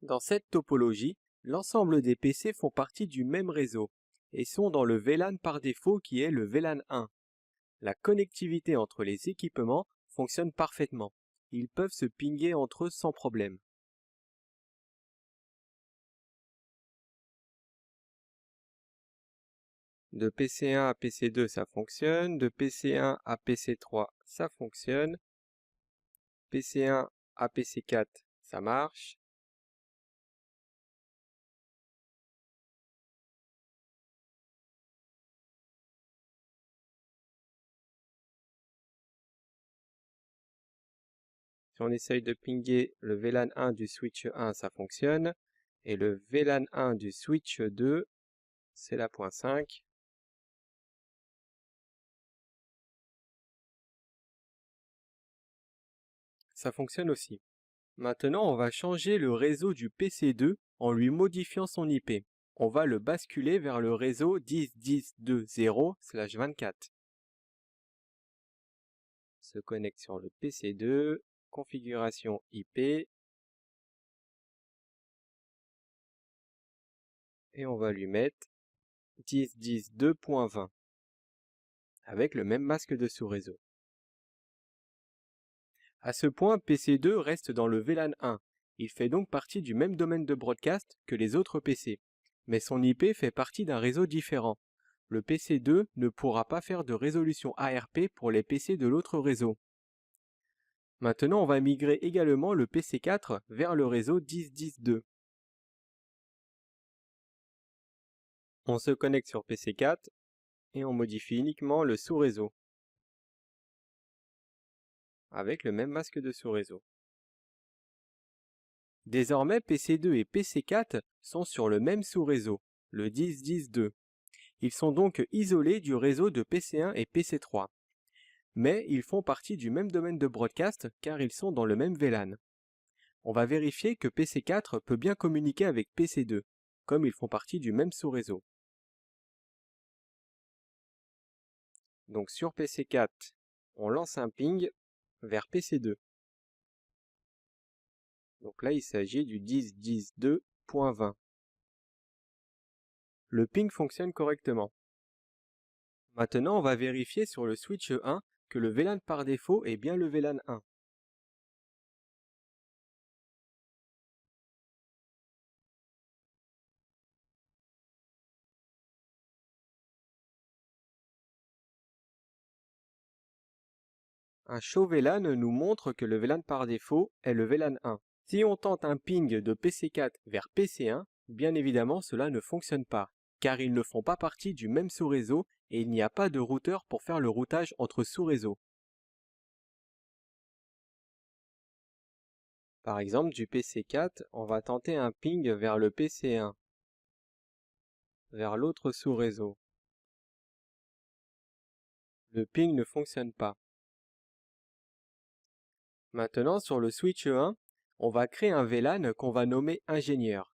Dans cette topologie, l'ensemble des PC font partie du même réseau et sont dans le VLAN par défaut qui est le VLAN 1. La connectivité entre les équipements fonctionne parfaitement. Ils peuvent se pinguer entre eux sans problème. De PC1 à PC2, ça fonctionne. De PC1 à PC3, ça fonctionne. PC1 à PC4, ça marche. Si on essaye de pinguer le VLAN 1 du switch 1, ça fonctionne. Et le VLAN 1 du switch 2, c'est la point 5. Ça fonctionne aussi. Maintenant, on va changer le réseau du PC2 en lui modifiant son IP. On va le basculer vers le réseau 10.10.2.0/24. Se connecte sur le PC2, configuration IP, et on va lui mettre 10.10.2.20 avec le même masque de sous-réseau. À ce point, PC2 reste dans le VLAN 1. Il fait donc partie du même domaine de broadcast que les autres PC, mais son IP fait partie d'un réseau différent. Le PC2 ne pourra pas faire de résolution ARP pour les PC de l'autre réseau. Maintenant, on va migrer également le PC4 vers le réseau 10.10.2. On se connecte sur PC4 et on modifie uniquement le sous-réseau avec le même masque de sous-réseau. Désormais, PC2 et PC4 sont sur le même sous-réseau, le 10.10.2. Ils sont donc isolés du réseau de PC1 et PC3. Mais ils font partie du même domaine de broadcast car ils sont dans le même VLAN. On va vérifier que PC4 peut bien communiquer avec PC2, comme ils font partie du même sous-réseau. Donc sur PC4, on lance un ping vers PC2. Donc là, il s'agit du 10.10.2.20. Le ping fonctionne correctement. Maintenant, on va vérifier sur le switch 1 que le VLAN par défaut est bien le VLAN 1. Un show VLAN nous montre que le VLAN par défaut est le VLAN 1. Si on tente un ping de PC4 vers PC1, bien évidemment cela ne fonctionne pas, car ils ne font pas partie du même sous-réseau et il n'y a pas de routeur pour faire le routage entre sous-réseaux. Par exemple, du PC4, on va tenter un ping vers le PC1, vers l'autre sous-réseau. Le ping ne fonctionne pas. Maintenant, sur le switch 1, on va créer un VLAN qu'on va nommer ingénieur.